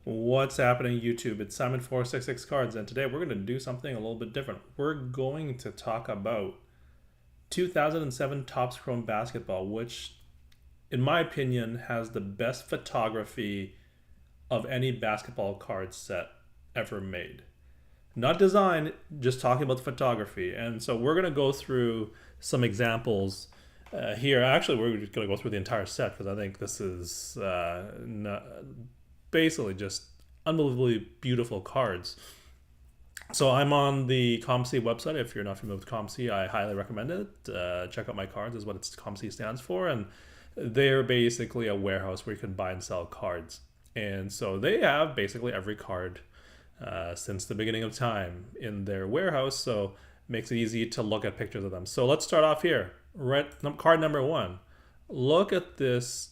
What's happening, YouTube? It's Simon466 Cards, and today we're going to do something a little bit different. We're going to talk about 2007 Topps Chrome Basketball, which, in my opinion, has the best photography of any basketball card set ever made. Not design, just talking about the photography. And so we're going to go through some examples here. Actually, we're just going to go through the entire set because I think this is basically just unbelievably beautiful cards. So I'm on the ComC website. If you're not familiar with ComC, I highly recommend it. Check out my cards, is what ComC stands for, and they're basically a warehouse where you can buy and sell cards. And so they have basically every card since the beginning of time in their warehouse. So it makes it easy to look at pictures of them. So let's start off here. Card number 1. Look at this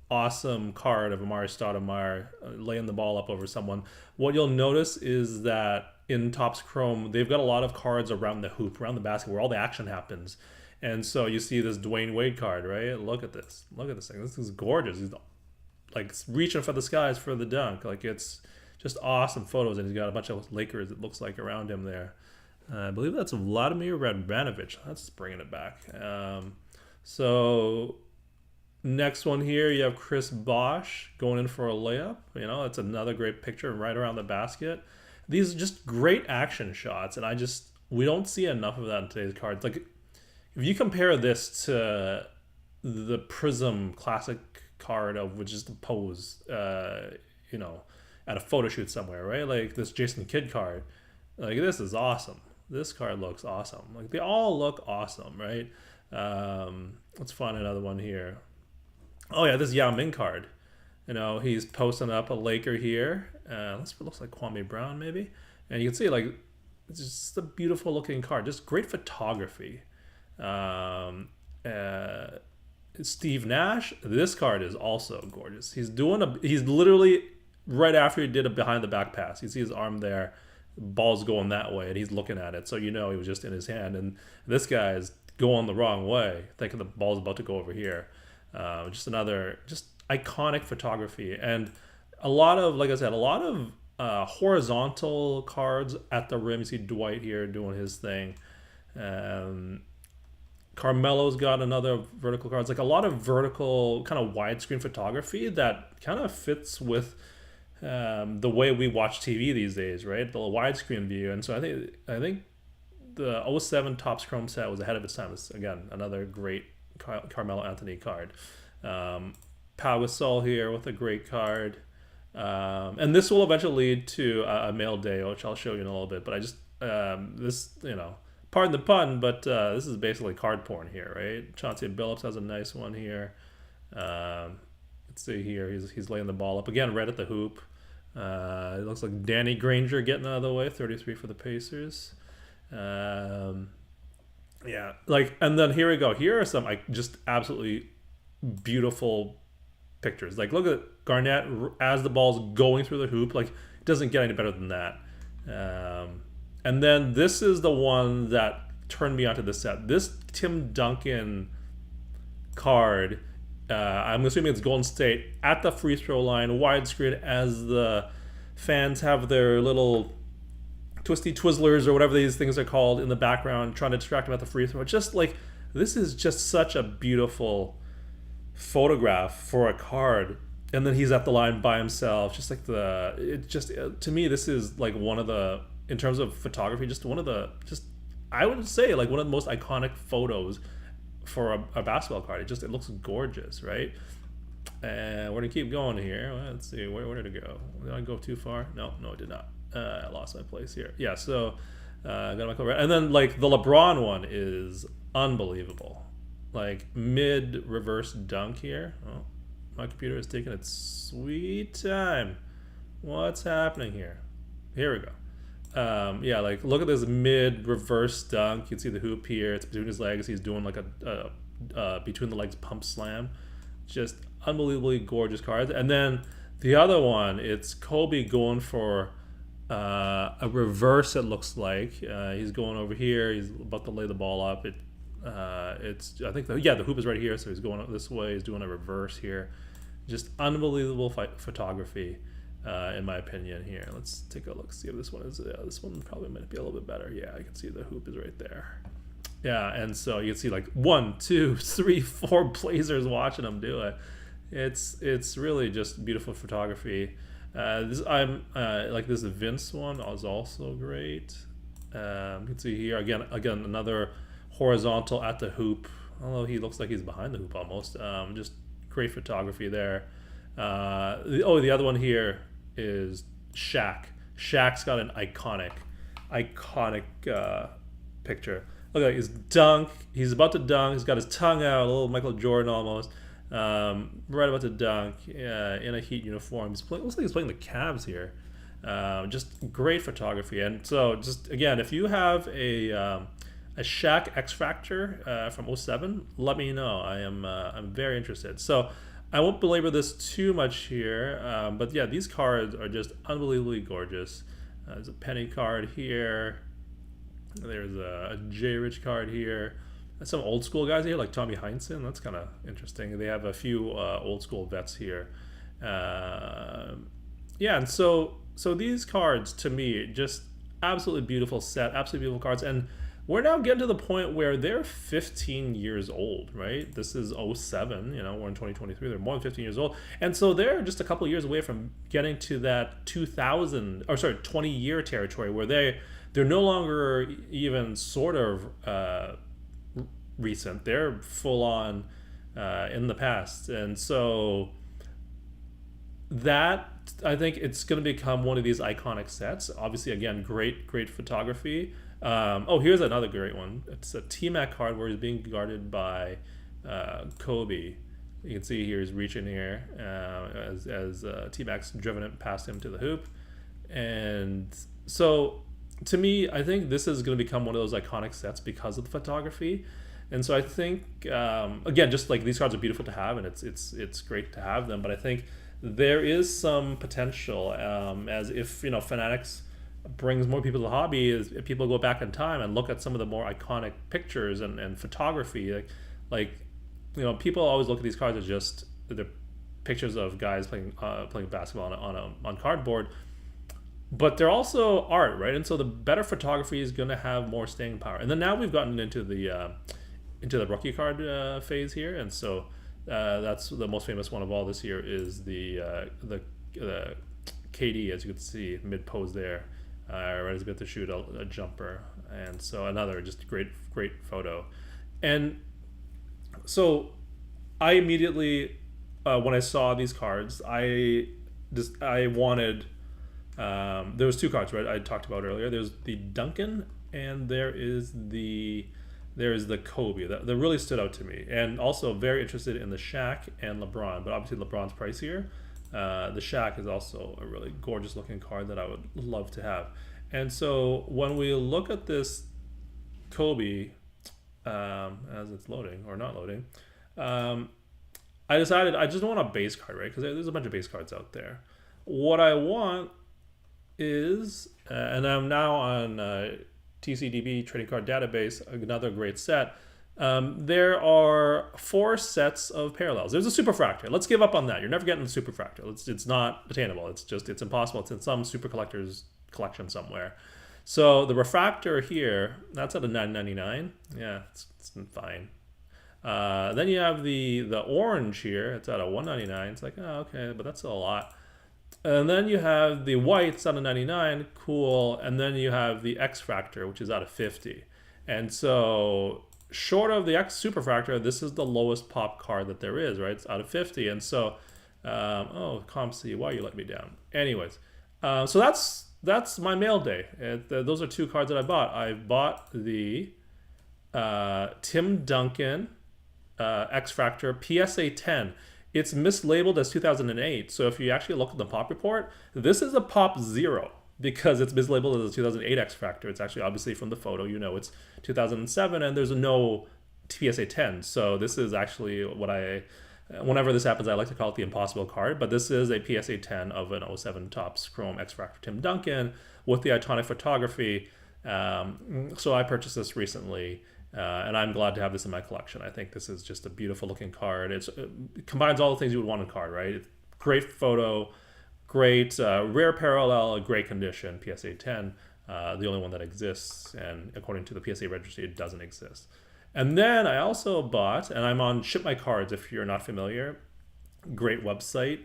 awesome card of Amari Stoudemire laying the ball up over someone. What you'll notice is that in Topps Chrome, they've got a lot of cards around the hoop, around the basket, where all the action happens. And so you see this Dwayne Wade card, right? Look at this. Look at this thing. This is gorgeous. He's like reaching for the skies for the dunk. Like, it's just awesome photos. And he's got a bunch of Lakers, it looks like, around him there. I believe that's Vladimir Radmanovic. That's bringing it back. So next one here, you have Chris Bosh going in for a layup. You know, that's another great picture right around the basket. These are just great action shots, and we don't see enough of that in today's cards. Like, if you compare this to the Prism Classic card of which is the pose, you know, at a photo shoot somewhere, right? Like this Jason Kidd card, like this is awesome. This card looks awesome. Like they all look awesome, right? Let's find another one here. Oh yeah, this Yao Ming card. You know, he's posting up a Laker here. This looks like Kwame Brown maybe. And you can see, like, it's just a beautiful looking card. Just great photography. Steve Nash, this card is also gorgeous. He's literally right after he did a behind the back pass. You see his arm there, ball's going that way, and he's looking at it. So you know he was just in his hand. And this guy is going the wrong way, thinking the ball's about to go over here. Just another iconic photography, and a lot of, like I said, a lot of horizontal cards at the rim. You see Dwight here doing his thing. Carmelo's got another vertical cards, like a lot of vertical kind of widescreen photography that kind of fits with the way we watch TV these days, right? The widescreen view. And so I think the '07 Topps Chrome set was ahead of its time. It's, again, another great Carmelo Anthony card. Pau Gasol here with a great card. And this will eventually lead to a mail day, which I'll show you in a little bit. But I just, this, you know, pardon the pun, but this is basically card porn here, right? Chauncey Billups has a nice one here. Let's see here. He's laying the ball up. Again, right at the hoop. It looks like Danny Granger getting out of the way. 33 for the Pacers. Yeah, like, and then here we go. Here are some just absolutely beautiful pictures. Like, look at Garnett as the ball's going through the hoop. Like, it doesn't get any better than that. And then this is the one that turned me onto the set. This Tim Duncan card, I'm assuming it's Golden State, at the free throw line, widescreen, as the fans have their little twisty twizzlers or whatever these things are called in the background, trying to distract him at the free throw. Just like, this is just such a beautiful photograph for a card. And then he's at the line by himself. Just like to me, this is like one of the, in terms of photography, just one of the, I would say like one of the most iconic photos for a basketball card. It looks gorgeous, right? And we're gonna keep going here. Let's see, where did it go? Did I go too far? No, it did not. I lost my place here. Yeah, so got my cover. And then, like, the LeBron one is unbelievable. Like, mid reverse dunk here. Oh, my computer is taking its sweet time. What's happening here? Here we go. Yeah, like, look at this mid reverse dunk. You can see the hoop here. It's between his legs. He's doing like a between the legs pump slam. Just unbelievably gorgeous cards. And then the other one, it's Kobe going for a reverse. It looks like he's going over here. He's about to lay the ball up. It's, I think, the hoop is right here, so he's going this way. He's doing a reverse here. Just unbelievable photography. in my opinion. Here, let's take a look, see if this one is. This one probably might be a little bit better. Yeah, I can see the hoop is right there. Yeah, and so you can see like 1, 2, 3, 4 Blazers watching them do it. It's really just beautiful photography. I'm like this Vince one is also great. You can see here again another horizontal at the hoop. Although he looks like he's behind the hoop almost. Just great photography there. The other one here is Shaq. Shaq's got an iconic picture. Look at his dunk. He's about to dunk. He's got his tongue out, a little Michael Jordan almost. Right about to dunk. In a Heat uniform. Looks like he's playing the Cavs here. Just great photography. And so, just again, if you have a Shaq X Factor from 07, let me know. I'm very interested. So I won't belabor this too much here, but yeah, these cards are just unbelievably gorgeous. There's a Penny card here. There's a J. Rich card here. Some old school guys here, like Tommy Heinsohn. That's kind of interesting. They have a few old school vets here. Yeah, and so these cards, to me, just absolutely beautiful set, absolutely beautiful cards. And we're now getting to the point where they're 15 years old, right? This is 07, we're in 2023. They're more than 15 years old. And so they're just a couple of years away from getting to that 20-year territory where they're no longer even sort of recent. They're full on in the past. And so that, I think it's going to become one of these iconic sets. Obviously, again, great photography. Here's another great one. It's a T-Mac card where he's being guarded by Kobe. You can see here he's reaching here as T-Mac's driven it past him to the hoop. And so, to me, I think this is going to become one of those iconic sets because of the photography. And so I think, again, just like these cards are beautiful to have, and it's great to have them. But I think there is some potential, as if Fanatics brings more people to the hobby, is if people go back in time and look at some of the more iconic pictures and photography, like people always look at these cards as just they're pictures of guys playing basketball on cardboard, but they're also art, right? And so the better photography is going to have more staying power. And then now we've gotten into the rookie card phase here, and so that's the most famous one of all this year is the KD, as you can see mid pose there. Right as about to shoot a jumper, and so another just great photo. And so I immediately when I saw these cards, I wanted there was two cards, right, I talked about earlier. There's the Duncan and there is the Kobe that really stood out to me, and also very interested in the Shaq and LeBron, but obviously LeBron's pricier. The Shaq is also a really gorgeous looking card that I would love to have. And so when we look at this Kobe, as it's loading or not loading, I decided I just don't want a base card, right? Because there's a bunch of base cards out there. What I want is, and I'm now on TCDB Trading Card Database, another great set. There are 4 sets of parallels. There's a superfractor. Let's give up on that. You're never getting the superfractor. It's not attainable. It's impossible. It's in some super collector's collection somewhere. So the refractor here, that's at a $9.99. Yeah, it's fine. Then you have the orange here. It's at a $1.99. It's like, oh, okay, but that's still a lot. And then you have the white, it's at a $99. Cool. And then you have the X Fractor, which is out of $50. And so short of the X Superfractor, this is the lowest pop card that there is, right? It's out of 50. And so, ComC, why you let me down? Anyways, so that's my mail day. Those are 2 cards that I bought. I bought the Tim Duncan X Fractor PSA 10. It's mislabeled as 2008. So if you actually look at the pop report, this is a pop 0. Because it's mislabeled as a 2008 X Factor. It's actually obviously from the photo, it's 2007 and there's no PSA 10. So this is actually what whenever this happens, I like to call it the impossible card, but this is a PSA 10 of an 07 Topps Chrome X Factor Tim Duncan with the iconic photography. So I purchased this recently and I'm glad to have this in my collection. I think this is just a beautiful looking card. It combines all the things you would want in a card, right? It's great photo, great rare parallel, a great condition, PSA 10, the only one that exists, and according to the PSA registry, it doesn't exist. And then I also bought, and I'm on Ship My Cards if you're not familiar. Great website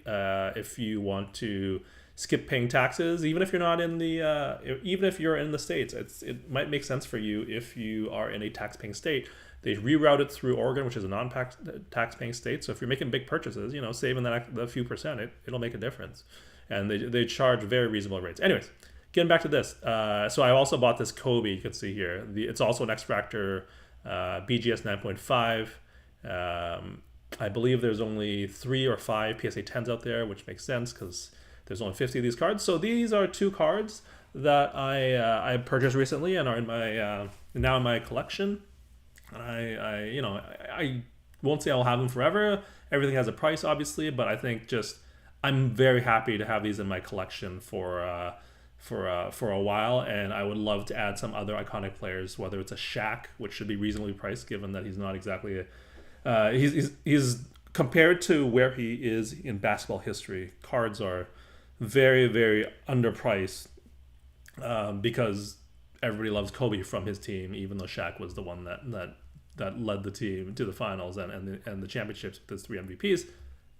if you want to skip paying taxes, even if you're not in the even if you're in the States. It might make sense for you if you are in a tax-paying state. They reroute it through Oregon, which is a non-tax-paying state. So if you're making big purchases, saving the few percent, it'll make a difference. And they charge very reasonable rates. Anyways, getting back to this. So I also bought this Kobe. You can see here. It's also an X-Fractor BGS 9.5. I believe there's only 3 or 5 PSA 10s out there, which makes sense because there's only 50 of these cards. So these are 2 cards that I purchased recently and are in my now in my collection. I won't say I'll have them forever. Everything has a price, obviously, but I think I'm very happy to have these in my collection for a while, and I would love to add some other iconic players, whether it's a Shaq, which should be reasonably priced given that he's not exactly he's compared to where he is in basketball history. Cards are very, very underpriced because everybody loves Kobe from his team, even though Shaq was the one that led the team to the finals and the championships with his 3 MVPs.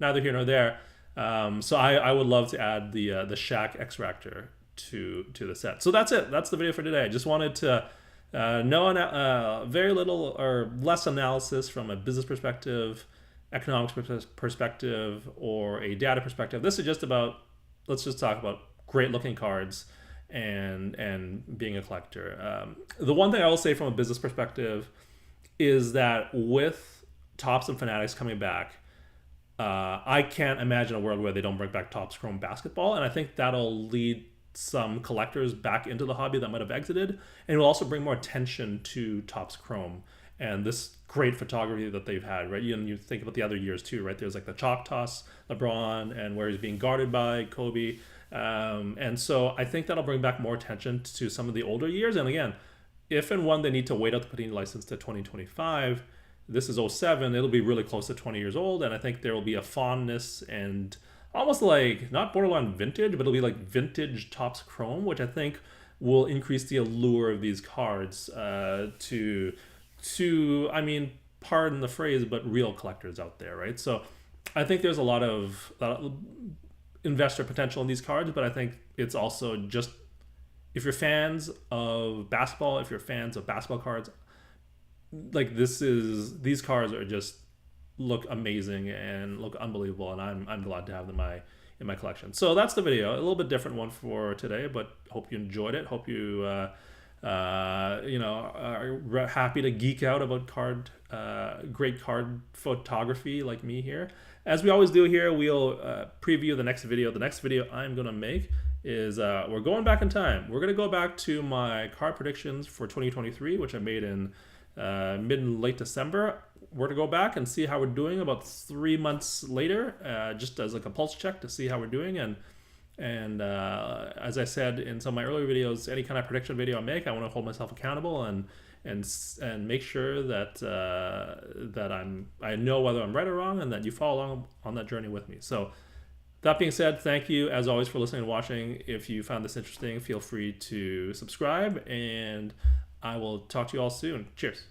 Neither here nor there. So I would love to add the Shaq X-Fractor to the set. So that's it. That's the video for today. I just wanted to very little or less analysis from a business perspective, economics perspective, or a data perspective. This is just about, let's just talk about great looking cards and being a collector. The one thing I will say from a business perspective is that with Topps and Fanatics coming back, I can't imagine a world where they don't bring back Topps Chrome basketball, and I think that'll lead some collectors back into the hobby that might have exited, and it will also bring more attention to Topps Chrome and this great photography that they've had, right? You think about the other years too, right? There's like the chalk toss LeBron and where he's being guarded by Kobe, and so I think that'll bring back more attention to some of the older years. And again, if and when they need to wait out the Panini license to 2025, this is 07, it'll be really close to 20 years old, and I think there will be a fondness and almost like not borderline vintage, but it'll be like vintage Topps Chrome, which I think will increase the allure of these cards to I mean, pardon the phrase, but real collectors out there, right? So I think there's a lot of investor potential in these cards, but I think it's also just, if you're fans of basketball, if you're fans of basketball cards, like these cards are just look amazing and look unbelievable, and I'm glad to have them in my collection. So that's the video. A little bit different one for today, but hope you enjoyed it. Hope you are happy to geek out about great card photography like me here. As we always do here, we'll preview the next video. The next video I'm gonna make is we're going back in time. We're gonna go back to my card predictions for 2023, which I made in mid and late December. We're to go back and see how we're doing about 3 months later, just as like a pulse check to see how we're doing. And as I said in some of my earlier videos, any kind of prediction video I make, I want to hold myself accountable and make sure that I know whether I'm right or wrong, and that you follow along on that journey with me. So that being said, thank you as always for listening and watching. If you found this interesting, feel free to subscribe, and I will talk to you all soon. Cheers.